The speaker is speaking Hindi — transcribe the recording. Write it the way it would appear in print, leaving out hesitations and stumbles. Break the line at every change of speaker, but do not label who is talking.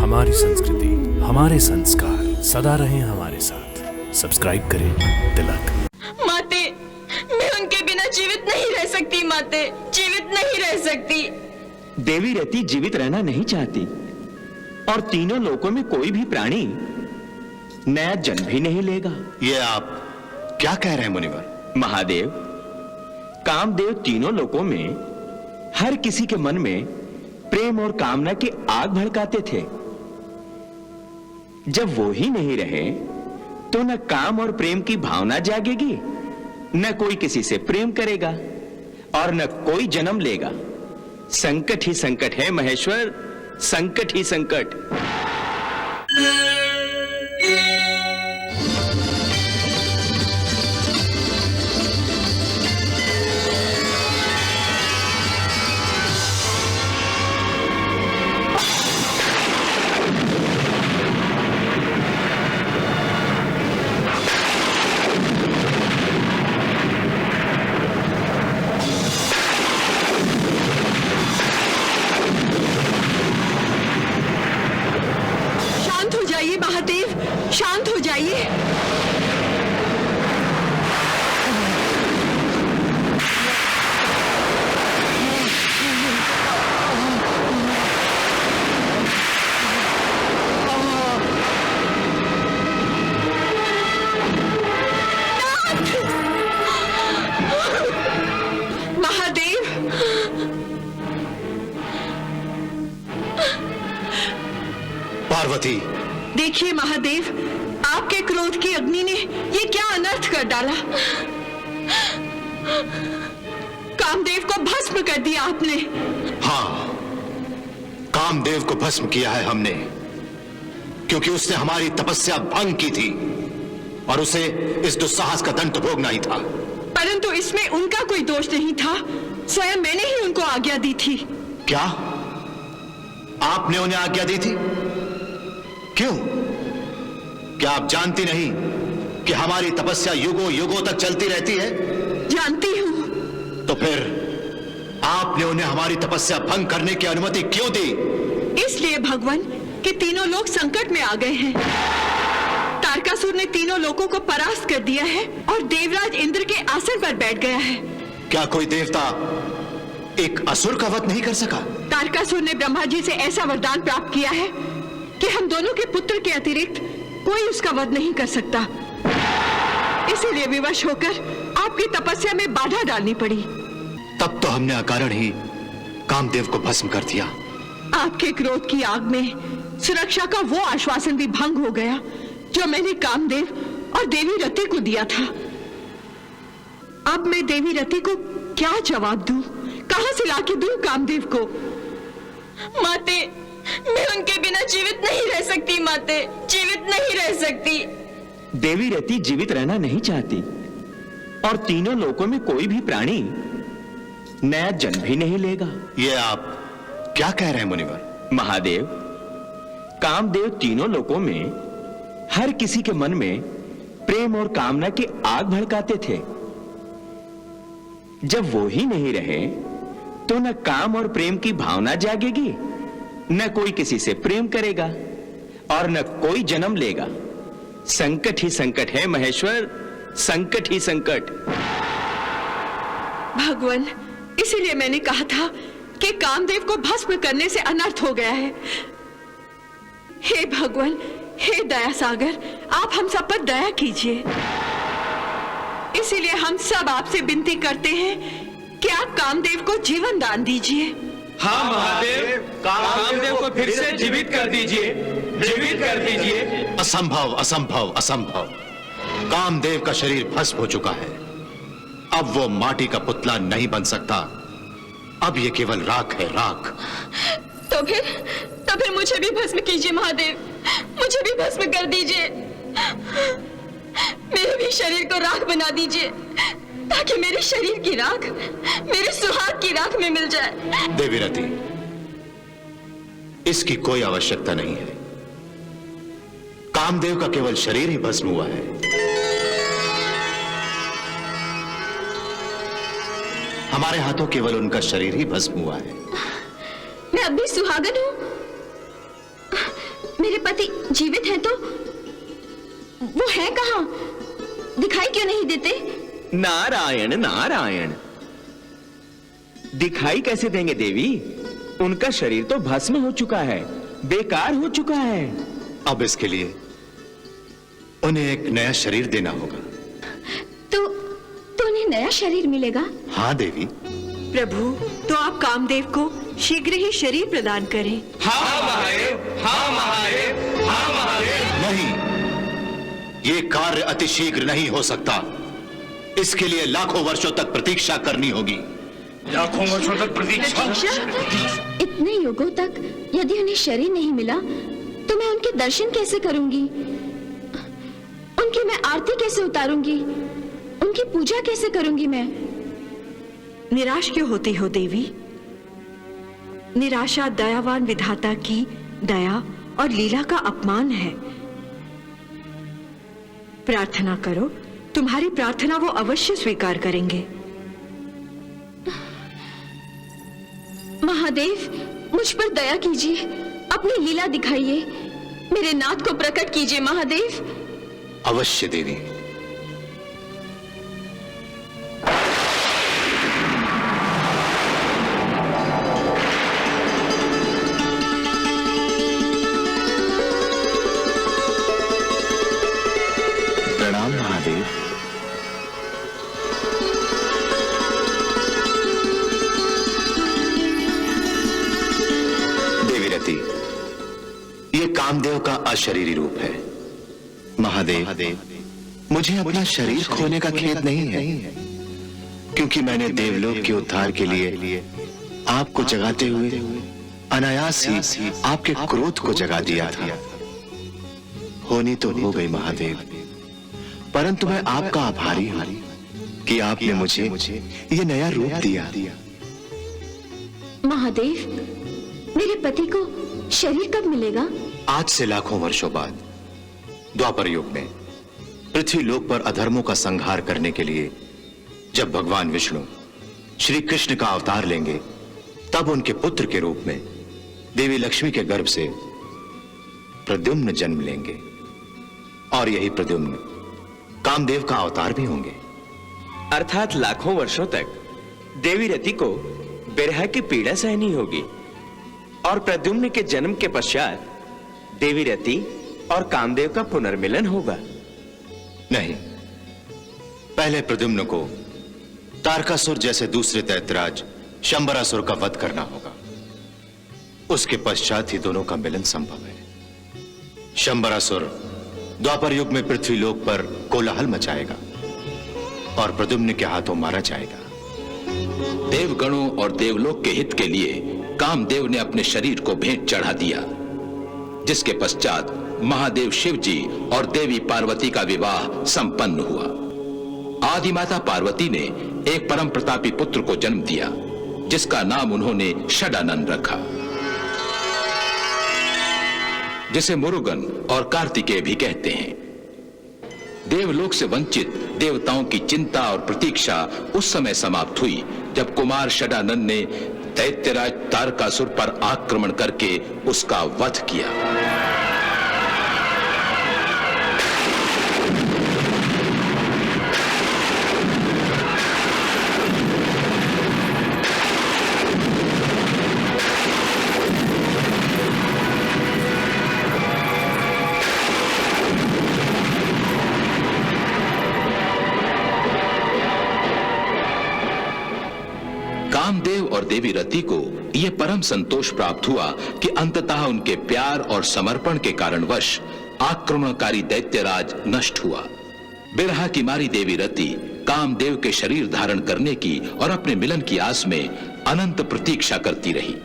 हमारी संस्कृति, हमारे संस्कार सदा रहें हमारे साथ। सब्सक्राइब करें तिलक।
माते, मैं उनके बिना जीवित नहीं रह सकती। माते, जीवित नहीं रह सकती।
देवी रति जीवित रहना नहीं चाहती और तीनों लोकों में कोई भी प्राणी नया जन्म भी नहीं लेगा।
ये आप क्या कह रहे हैं मुनिवर?
महादेव, कामदेव तीनों लोकों में हर किसी के मन में प्रेम और कामना की आग भड़काते थे। जब वो ही नहीं रहे तो न काम और प्रेम की भावना जागेगी, न कोई किसी से प्रेम करेगा और न कोई जन्म लेगा। संकट ही संकट है महेश्वर, संकट ही संकट।
महादेव, शांत हो जाइए। महादेव,
पार्वती,
देखिए महादेव, आपके क्रोध की अग्नि ने ये क्या अनर्थ कर डाला। कामदेव को भस्म कर दिया आपने।
हाँ, कामदेव को भस्म किया है हमने, क्योंकि उसने हमारी तपस्या भंग की थी और उसे इस दुस्साहस का दंड भोगना ही था।
परंतु इसमें उनका कोई दोष नहीं था, स्वयं मैंने ही उनको आज्ञा दी थी।
क्या आपने उन्हें आज्ञा दी थी? क्यों? क्या आप जानती नहीं कि हमारी तपस्या युगों युगों तक चलती रहती है?
जानती हूं।
तो फिर आपने उन्हें हमारी तपस्या भंग करने की अनुमति क्यों दी?
इसलिए भगवान कि तीनों लोग संकट में आ गए हैं। तारकासुर ने तीनों लोगों को परास्त कर दिया है और देवराज इंद्र के आसन पर बैठ गया है।
क्या कोई देवता एक असुर का वध नहीं कर सका?
तारकासुर ने ब्रह्मा जी से ऐसा वरदान प्राप्त किया है कि हम दोनों के पुत्र के अतिरिक्त कोई उसका वध नहीं कर सकता। इसीलिए विवश होकर आपकी तपस्या में बाधा डालनी पड़ी।
तब तो हमने अकारण ही कामदेव को भस्म कर दिया।
आपके क्रोध की आग में सुरक्षा का वो आश्वासन भी भंग हो गया जो मैंने कामदेव और देवी रति को दिया था। अब मैं देवी रति को क्या जवाब दूं? कहां से लाके दूं कामदेव को? माते, मैं उनके बिना जीवित नहीं रह सकती। माते, जीवित नहीं रह सकती।
देवी रति जीवित रहना नहीं चाहती और तीनों लोकों में कोई भी प्राणी नया जन्म भी नहीं लेगा।
ये आप क्या कह रहे हैं मुनिवर?
महादेव, कामदेव तीनों लोकों में हर किसी के मन में प्रेम और कामना की आग भड़काते थे। जब वो ही नहीं रहे तो न काम और प्रेम की भावना जागेगी, न कोई किसी से प्रेम करेगा और न कोई जन्म लेगा। संकट ही संकट है महेश्वर, संकट ही संकट।
भगवान, इसीलिए मैंने कहा था कि कामदेव को भस्म करने से अनर्थ हो गया है। हे भगवान, हे दया सागर, आप हम सब पर दया कीजिए। इसीलिए हम सब आपसे विनती करते हैं कि आप कामदेव को जीवन दान दीजिए।
हाँ महादेव, कामदेव को फिर से जीवित कर दीजिए, जीवित कर दीजिए।
असंभव, असंभव, असंभव। कामदेव का शरीर भस्म हो चुका है। अब वो माटी का पुतला नहीं बन सकता। अब ये केवल राख है, राख।
तो फिर मुझे भी भस्म कीजिए महादेव, मुझे भी भस्म कर दीजिए। मेरे भी शरीर को राख बना दीजिए ताकि मेरे शरीर की राख मेरे सुहाग की राख में मिल जाए।
देवी रति, इसकी कोई आवश्यकता नहीं है। कामदेव का केवल शरीर ही भस्म हुआ है। हमारे हाथों केवल उनका शरीर ही भस्म हुआ है।
मैं अब भी सुहागन हूं।
मेरे पति जीवित हैं तो वो है कहाँ? दिखाई क्यों नहीं देते?
नारायण नारायण, दिखाई कैसे देंगे देवी? उनका शरीर तो भस्म हो चुका है, बेकार हो चुका है।
अब इसके लिए उन्हें एक नया शरीर देना होगा।
तो उन्हें नया शरीर मिलेगा?
हाँ देवी।
प्रभु, तो आप कामदेव को शीघ्र ही शरीर प्रदान करें।
हाँ महादेव, हाँ महादेव, हाँ महादेव।
नहीं, ये कार्य अति शीघ्र नहीं हो सकता। इसके लिए लाखों वर्षों तक प्रतीक्षा करनी होगी।
लाखों वर्षों तक प्रतीक्षा?
इतने युगों तक यदि उन्हें शरीर नहीं मिला तो मैं उनके दर्शन कैसे करूंगी? उनकी मैं आरती कैसे उतारूंगी? उनकी पूजा कैसे करूंगी मैं?
निराश क्यों होती हो देवी? निराशा दयावान विधाता की दया और लीला का अपमान है। प्रार्थना करो, तुम्हारी प्रार्थना वो अवश्य स्वीकार करेंगे।
महादेव, मुझ पर दया कीजिए, अपनी लीला दिखाइए, मेरे नाथ को प्रकट कीजिए महादेव।
अवश्य देवी। प्रणाम महादेव। देवीरती, ये कामदेव का अशरीरी रूप है। महादेव, मुझे अपना शरीर खोने का खेद नहीं है, क्योंकि मैंने देवलोक के उद्धार के लिए आपको जगाते हुए अनायास ही आपके क्रोध को जगा दिया था। होनी तो हो गई महादेव, परंतु मैं आपका आभारी हूं कि आपने मुझे ये नया रूप दिया।
महादेव, मेरे पति को शरीर कब मिलेगा?
आज से लाखों वर्षों बाद, द्वापर युग में पृथ्वी लोक पर अधर्मों का संहार करने के लिए जब भगवान विष्णु श्री कृष्ण का अवतार लेंगे, तब उनके पुत्र के रूप में देवी लक्ष्मी के गर्भ से प्रद्युम्न जन्म लेंगे, और यही प्रद्युम्न कामदेव का अवतार भी होंगे।
अर्थात लाखों वर्षों तक देवी रति को बिरह की पीड़ा सहनी होगी, और प्रद्युम्न के जन्म के पश्चात देवी रति और कामदेव का पुनर्मिलन होगा।
नहीं, पहले प्रद्युम्न को तारकासुर जैसे दूसरे दैत्यराज शंबरासुर का वध करना होगा, उसके पश्चात ही दोनों का मिलन संभव है। शंबरासुर द्वापर युग में पृथ्वी लोक पर कोलाहल मचाएगा और प्रद्युम्न के हाथों मारा जाएगा।
देवगणों और देवलोक के हित के लिए कामदेव ने अपने शरीर को भेंट चढ़ा दिया, जिसके पश्चात महादेव शिव जी और देवी पार्वती का विवाह संपन्न हुआ। आदि माता पार्वती ने एक परम प्रतापी पुत्र को जन्म दिया, जिसका नाम उन्होंने षडानन रखा, जिसे मुरुगन और कार्तिकेय भी कहते हैं। देवलोक से वंचित देवताओं की चिंता और प्रतीक्षा उस समय समाप्त हुई जब कुमार षडानन ने दैत्यराज तारकासुर पर आक्रमण करके उसका वध किया। कामदेव और देवी रति को यह परम संतोष प्राप्त हुआ कि अंततः उनके प्यार और समर्पण के कारणवश आक्रमणकारी दैत्यराज नष्ट हुआ। बिरहा की मारी देवी रति कामदेव के शरीर धारण करने की और अपने मिलन की आस में अनंत प्रतीक्षा करती रही।